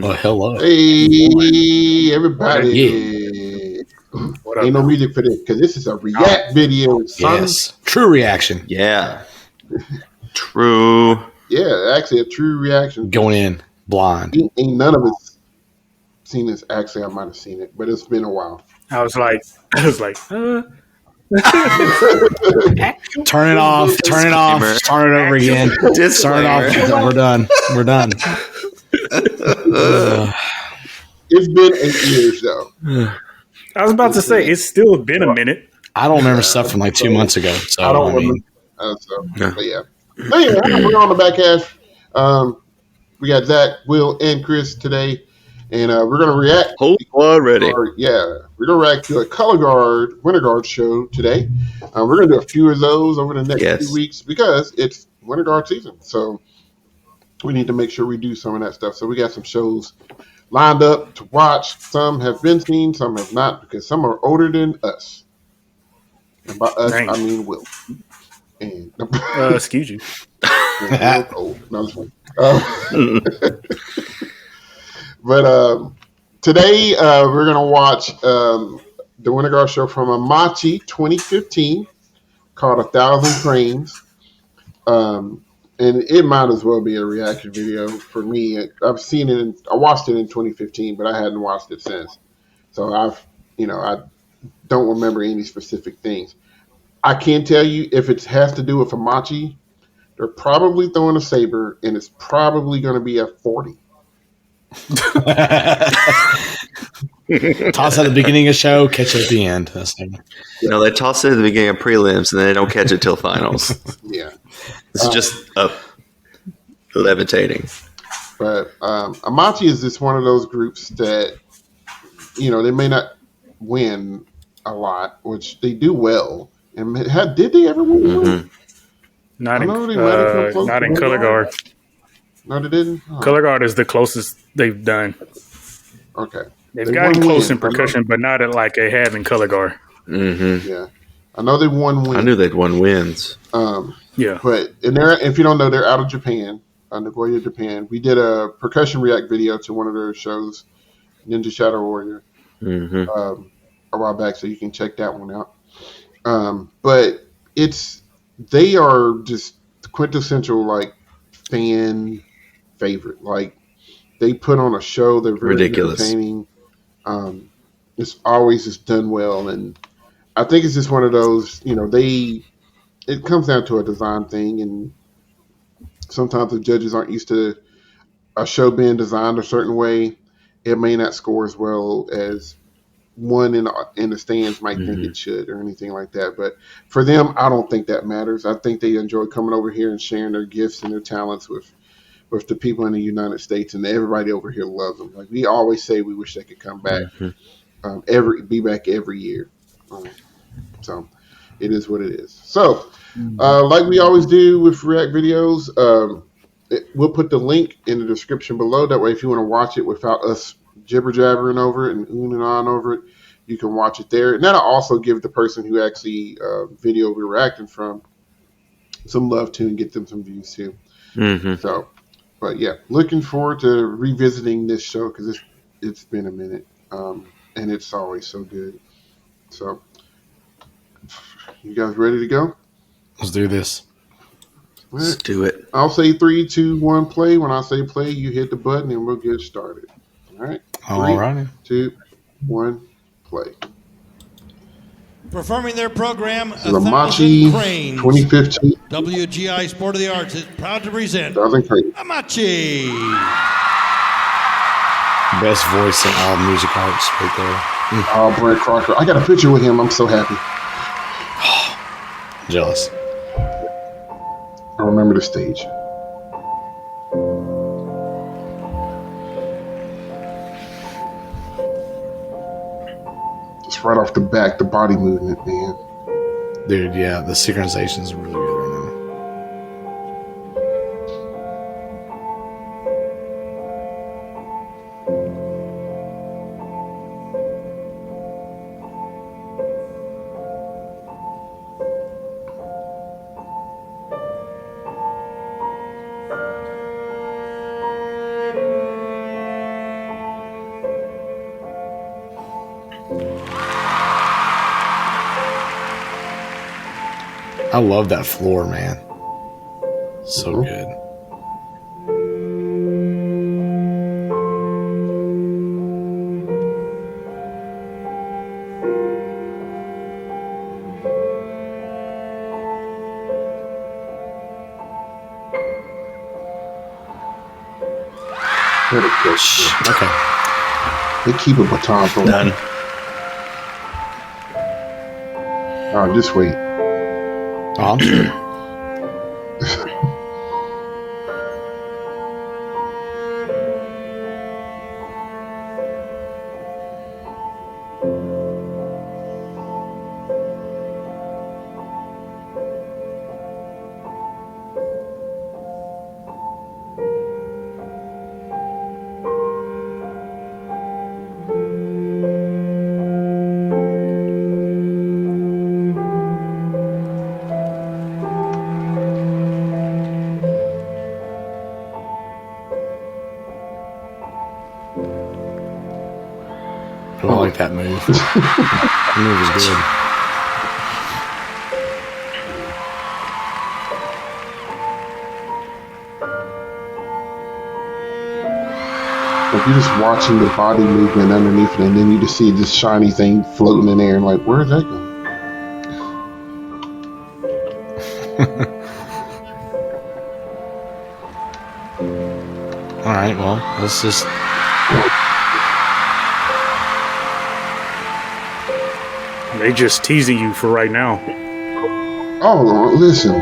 Well, hello. Hey, everybody. Yeah. What up? Ain't no music for this because this is a react video, son. Yes. True reaction. Yeah. True. Yeah, actually a true reaction. Going in blind. Ain't none of us seen this. Actually, I might have seen it, but it's been a while. I was like, Turn it off. Turn it off. Disclaimer. Start it over again. Start it off. We're done. We're done. It's been 8 years though. I was about to say, it's still been a minute. I don't remember stuff from like 2 months ago. So I don't remember. But yeah. Anyway, we're on the back half. We got Zach, Will, and Chris today, and we're gonna react. Hope already. We're gonna react to a Color Guard Winter Guard show today. We're gonna do a few of those over the next 2 weeks because it's Winter Guard season. So we need to make sure we do some of that stuff. So we got some shows lined up to watch. Some have been seen, some have not, because some are older than us. And by us, I mean Will. And excuse you. old. No, but today we're gonna watch the Winter Guard show from Aimachi 2015 called 1,000 Frames. And it might as well be a reaction video for me. I've seen it. I watched it in 2015, but I hadn't watched it since. So I don't remember any specific things. I can tell you if it has to do with Aimachi, they're probably throwing a saber, and it's probably going to be a 40. Toss at the beginning of the show, catch it at the end. No, they toss it at the beginning of prelims, and then they don't catch it till finals. Yeah. It's just up levitating. But Aimachi is just one of those groups that, they may not win a lot, which they do well. And did they ever win? Mm-hmm. Not in Color Guard. No, they didn't? Oh. Color Guard is the closest they've done. Okay. They've gotten close in percussion, but not at like they have in Color Guard. Mm-hmm. Yeah. I know they won wins. I knew they'd won wins. Yeah. But if you don't know, they're out of Japan, Nagoya, Japan. We did a percussion react video to one of their shows, Ninja Shadow Warrior, a while back, so you can check that one out. But they are just quintessential like fan favorite. Like they put on a show. They're very ridiculous. Entertaining. It's always just done well, and I think it's just one of those. It comes down to a design thing, and sometimes the judges aren't used to a show being designed a certain way. It may not score as well as one in the stands might think it should or anything like that. But for them, I don't think that matters. I think they enjoy coming over here and sharing their gifts and their talents with the people in the United States, and everybody over here loves them. Like we always say, we wish they could come back, be back every year. So it is what it is. So like we always do with React videos, we'll put the link in the description below. That way, if you want to watch it without us jibber jabbering over it and and on over it, you can watch it there. And that'll also give the person who actually video we're reacting from some love too and get them some views too. So, but yeah, looking forward to revisiting this show because it's been a minute, and it's always so good. So, you guys ready to go? Let's do this. Let's do it. I'll say 3, 2, 1, play. When I say play, you hit the button and we'll get started. All right. 3, 2, 1, play. Performing their program, Aimachi 2015. WGI Sport of the Arts is proud to present 1,000 Cranes. Aimachi. Best voice in all music arts right there. Oh, Brent Crocker. I got a picture with him. I'm so happy. Jealous. I remember the stage. Just right off the back, the body movement, man. Dude, yeah, the synchronization is really good right now. I love that floor, man. So good. Okay. They keep a baton for Done. Oh, just wait. Oh, I'm sure. I like that move. That move is good. Like you're just watching the body movement underneath it, and then you just see this shiny thing floating in there, and like, where's that going? All right, well, let's just. They just teasing you for right now. Oh, listen.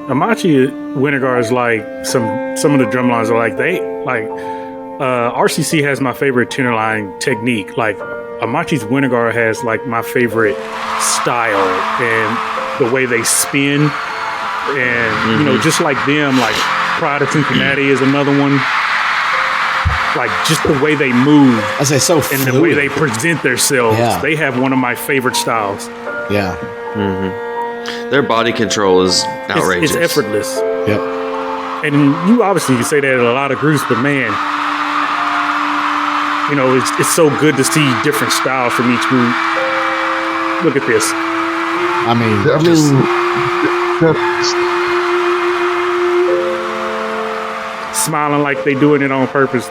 Aimachi Winterguard is like some of the drum lines are like RCC has my favorite tenor line technique. Like Aimachi's Winterguard has like my favorite style and the way they spin, and you know, just like them, like Pride of Cincinnati is another one. Like just the way they move, I say so and fluid. the way they present themselves, Yeah. they have one of my favorite styles. Yeah. Their body control is outrageous. It's effortless. Yep. And you obviously can say that in a lot of groups, but man, you know, it's so good to see different styles from each group. Look at this. I mean, Smiling like they doing it on purpose.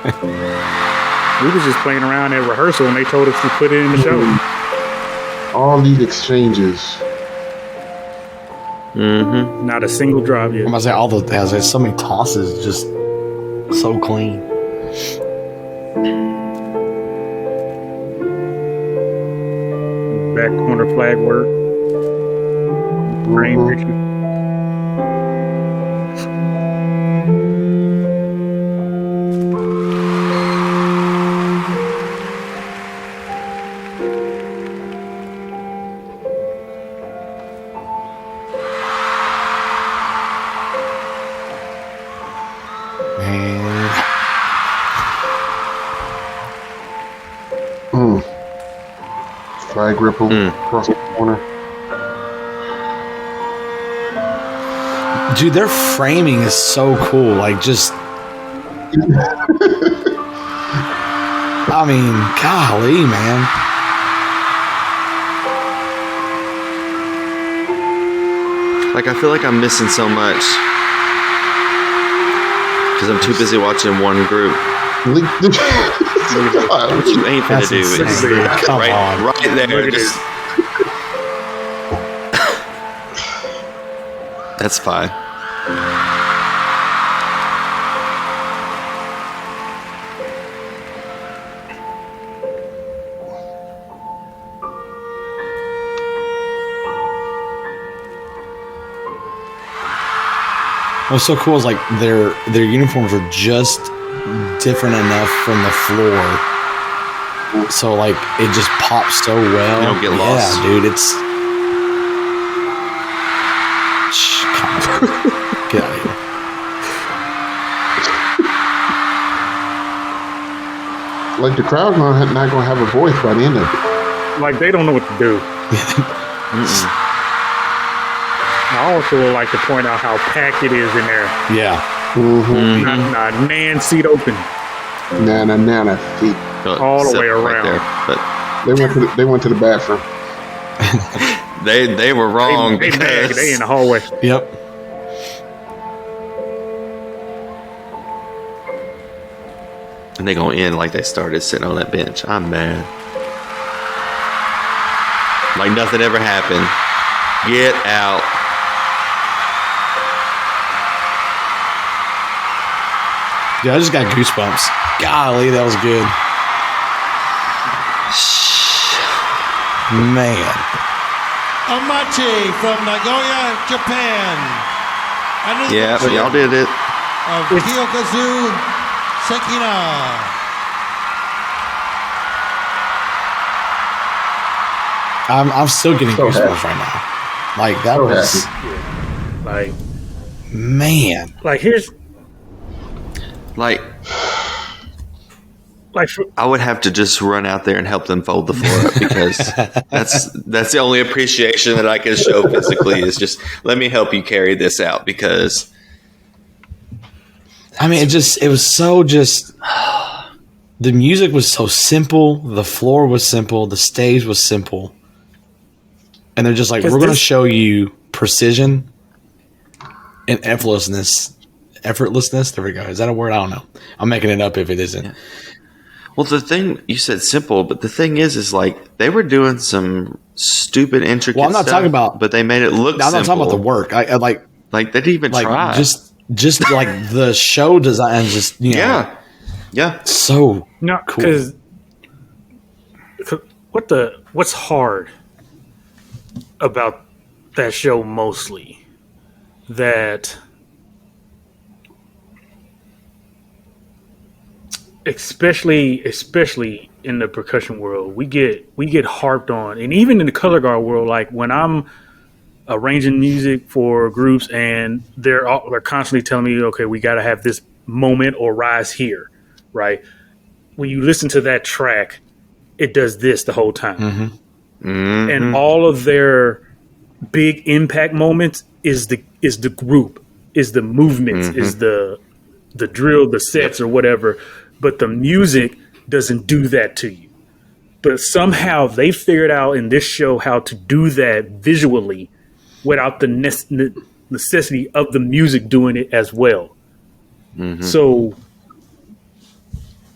We was just playing around at rehearsal and they told us to put it in the show. all these exchanges. Not a single drop yet. I'm about to say all the there's so many tosses, just so clean. Back corner flag work. Frame picture. Flag ripple across the corner. Dude, their framing is so cool. Like, just. I mean, golly, man. Like, I feel like I'm missing so much because I'm too busy watching one group. What you ain't finna do is Come right on. there. Look at Just, that's fine. What's so cool is like their uniforms are just different enough from the floor, so like it just pops so well. You don't get lost. Yeah, dude, it's. Come on. Get out of here. Like the crowd's not gonna have a voice by the end of it. Like they don't know what to do. I also would like to point out how packed it is in there. Yeah. Not a nan seat open. Nana feet. All the way Zip around. there, but They went to the bathroom. They were wrong. They because in the hallway. Yep. And they gonna end like they started sitting on that bench. I'm mad. Like nothing ever happened. Get out. Yeah, I just got goosebumps. Golly, that was good. Man. Aimachi from Nagoya, Japan. Under the Yeah, but y'all direction did it. of Kiyokazu Sekina. I'm still getting So goosebumps happy. right now. Like that So was Like man. here's Like for, I would have to just run out there and help them fold the floor up because that's the only appreciation that I can show physically is just let me help you carry this out because I mean, it was so just. The music was so simple. The floor was simple. The stage was simple. And they're just like, we're going to show you precision and effortlessness. Effortlessness? There we go. Is that a word? I don't know. I'm making it up if it isn't. Yeah. Well, the thing you said simple, but the thing is like they were doing some stupid intricate. Well, I'm not stuff, talking about, but they made it look. I'm not simple. talking about the work. I like they didn't even try. Just like the show design, just yeah. So no, cool. because what's hard about that show mostly that especially in the percussion world we get harped on, and even in the color guard world, like when I'm arranging music for groups and they're constantly telling me, okay, we got to have this moment or rise here, right? When you listen to that track, it does this the whole time. Mm-hmm. And all of their big impact moments is the group, is the movements, is the drill, the sets or whatever. But the music doesn't do that to you. But somehow they figured out in this show how to do that visually without the necessity of the music doing it as well. Mm-hmm. So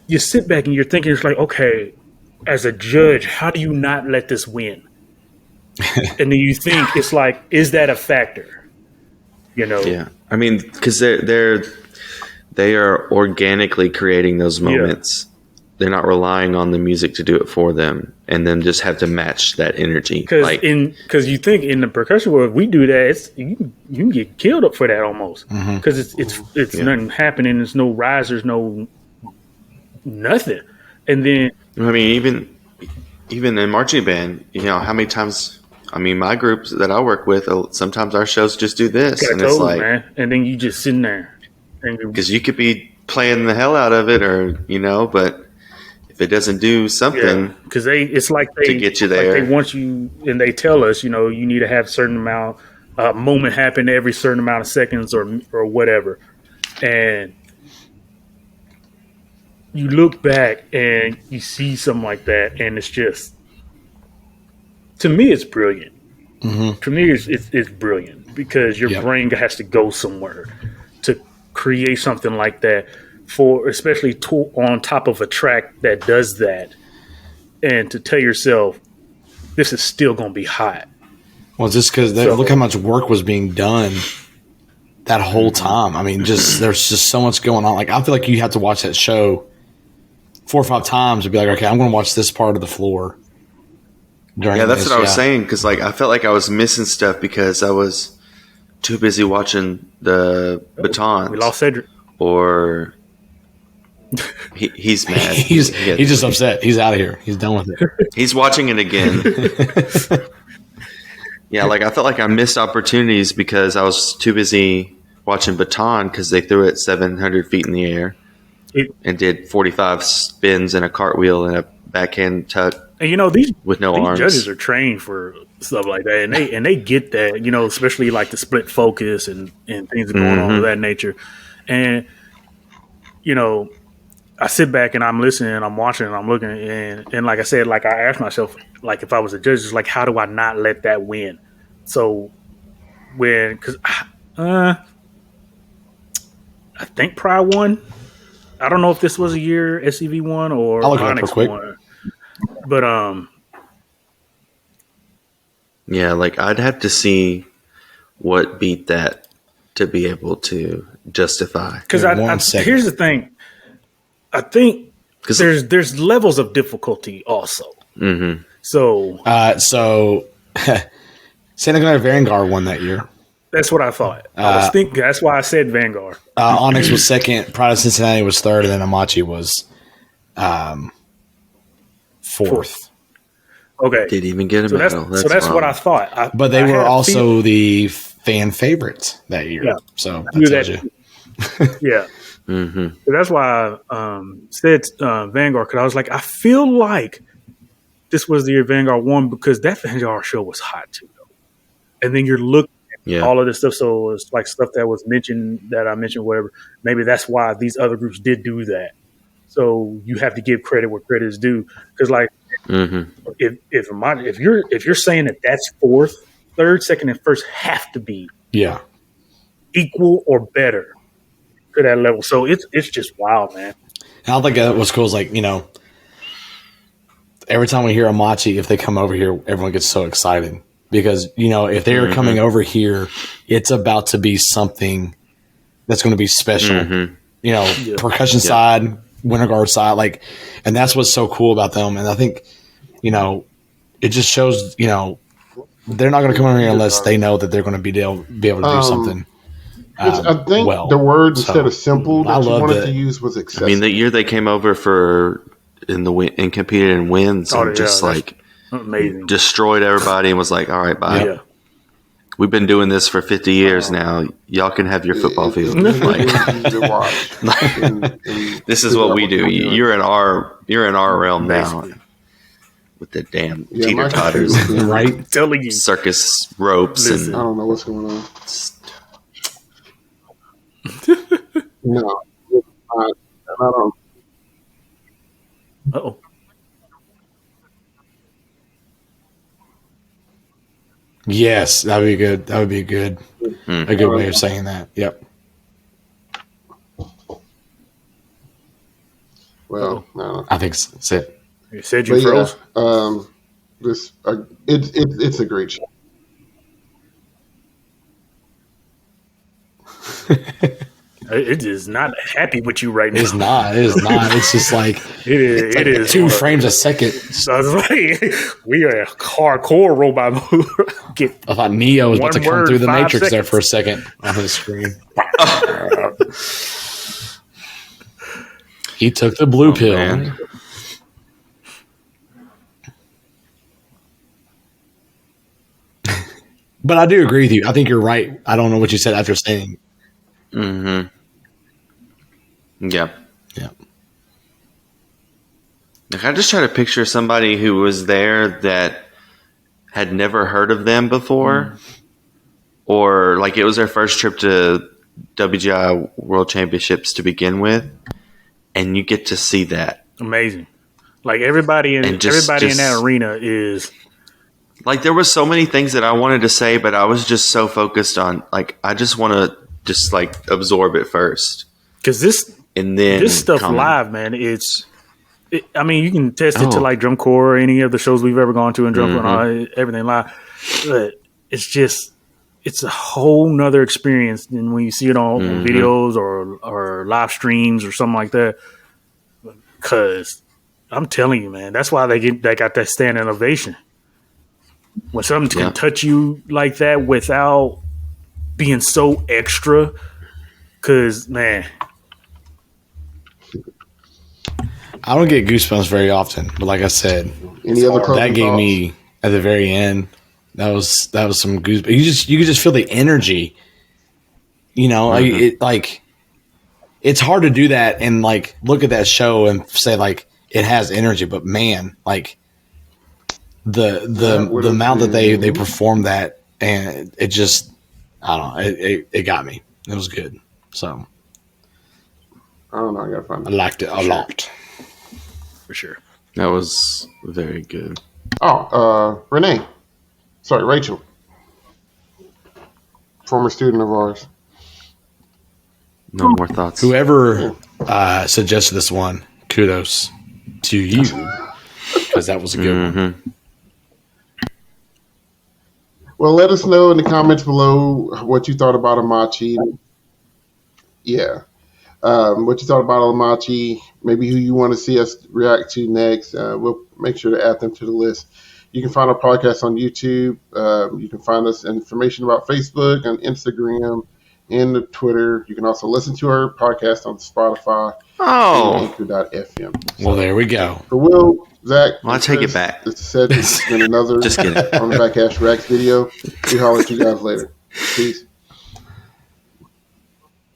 you sit back and you're thinking, it's like, okay, as a judge, how do you not let this win? And then you think, it's like, is that a factor? You know? Yeah. I mean, because they are organically creating those moments. Yeah. They're not relying on the music to do it for them, and then just have to match that energy. Because you think in the percussion world, if we do that, you can get killed up for that almost. Because it's nothing happening. There's no risers, no nothing. And then I mean, even in marching band, how many times? I mean, my groups that I work with, sometimes our shows just do this, and it's like, man. And then you just sitting there because you could be playing the hell out of it, or but. If it doesn't do something, because it's like they to get you there, like they want you, and they tell us, you need to have a certain amount moment happen every certain amount of seconds or whatever, and you look back and you see something like that, and it's just, to me, it's brilliant. Mm-hmm. To me, it's brilliant because your brain has to go somewhere to create something like that. For especially on top of a track that does that, and to tell yourself this is still going to be hot. Well, just because look how much work was being done that whole time. I mean, there's just so much going on. Like, I feel like you have to watch that show 4 or 5 times and be like, okay, I'm going to watch this part of the floor. That's what I was saying, because I felt like I was missing stuff because I was too busy watching the batons. We lost Cedric. Or he's mad. He's just upset. He's out of here. He's done with it. He's watching it again. I felt like I missed opportunities because I was too busy watching baton because they threw it 700 feet in the air and did 45 spins and a cartwheel and a backhand tuck. And these arms. Judges are trained for stuff like that, and they get that. Especially like the split focus and things going on of that nature, and I sit back and I'm listening and I'm watching and I'm looking and like I said, like I asked myself, like if I was a judge, it's like how do I not let that win? So because I think Pride won. I don't know if this was a year SCV won or I'll look it up Onyx real quick. won, but Yeah, like I'd have to see what beat that to be able to justify. because here's the thing, I think there's levels of difficulty also. Mm-hmm. So Santa Clara Vanguard won that year. that's what I thought. I was thinking. That's why I said Vanguard. Onyx was second. Pride of Cincinnati was third, and then Aimachi was fourth. Okay, Didn't even get a so medal. that's what I thought. But they I were had a also the fan favorites that year. Yeah. So Knew that that. tells you. Yeah. Mm-hmm. So that's why I said Vanguard, because I was like, I feel like this was the year Vanguard won because that Vanguard show was hot too. Though. And then you're looking at all of this stuff. So it's like stuff that was mentioned, that I mentioned, whatever. Maybe that's why these other groups did do that. So you have to give credit where credit is due. Because like, if you're saying that that's fourth, third, second, and first have to be equal or better to that level. So it's just wild, man. And I think that what's cool is like, every time we hear Aimachi, if they come over here, everyone gets so excited because, if they're coming over here, it's about to be something that's going to be special, percussion side, Winterguard side, and that's what's so cool about them. And I think, it just shows, they're not going to come over here unless they know that they're going to be able to do something. I think the word instead of simple that you wanted to use was excessive. I mean, the year they came over and competed in wins and just amazing, destroyed everybody and was like, all right, bye. Yeah. We've been doing this for 50 years now. Y'all can have your football field. This is what we do. You're in our realm now. With the damn teeter totters, right? Telling you, circus ropes, and I don't know what's going on. No, I don't. Uh-oh. Yes, that would be good. That would be a good way of saying that. Yep. Well, no. I think that's it. You said you froze. It's a great show. It is not happy with you right now. It's not. It is not. It's just like it is 2 frames a second. So I was like, we are a hardcore robot mode. I thought Neo was about to come through the Matrix 5 there for a second on his screen. He took the blue pill. Man. But I do agree with you. I think you're right. I don't know what you said after saying. Mm-hmm. Yeah. Yeah. Like I just try to picture somebody who was there that had never heard of them before, or like it was their first trip to WGI World Championships to begin with, and you get to see that. Amazing. Like everybody in that arena is. Like there was so many things that I wanted to say, but I was just so focused on like I just want to just like absorb it first. Because this stuff live, man, I mean, you can test it to like drum corps or any of the shows we've ever gone to in drum corps and everything live. But it's a whole nother experience than when you see it on videos or live streams or something like that. Because I'm telling you, man, that's why they got that standing ovation. When something can touch you like that without being so extra, because, man. I don't get goosebumps very often, but like I said, that gave me at the very end. That was some goosebumps. You could just feel the energy. It's hard to do that and like look at that show and say like it has energy, but man, like the amount that they performed that, and it just I don't know, it got me. It was good. So I don't know. I gotta find I it. liked it a lot. For sure. That was very good. Oh, Renee. Sorry, Rachel. Former student of ours. No more thoughts. Whoever suggested this one, kudos to you, because that was a good one. Well, let us know in the comments below what you thought about Aimachi. Yeah. What you thought about Aimachi, maybe who you want to see us react to next. We'll make sure to add them to the list. You can find our podcast on YouTube. You can find us information about Facebook and Instagram and the Twitter. You can also listen to our podcast on Spotify and Anchor.fm. Well, there we go. For Will, Zach, Well, I take it back. This is Cedric. It's been another Just kidding. on the OTBH Reacts video. We holler at you guys later. Peace.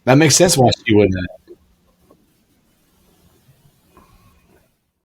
That makes sense why she wouldn't have.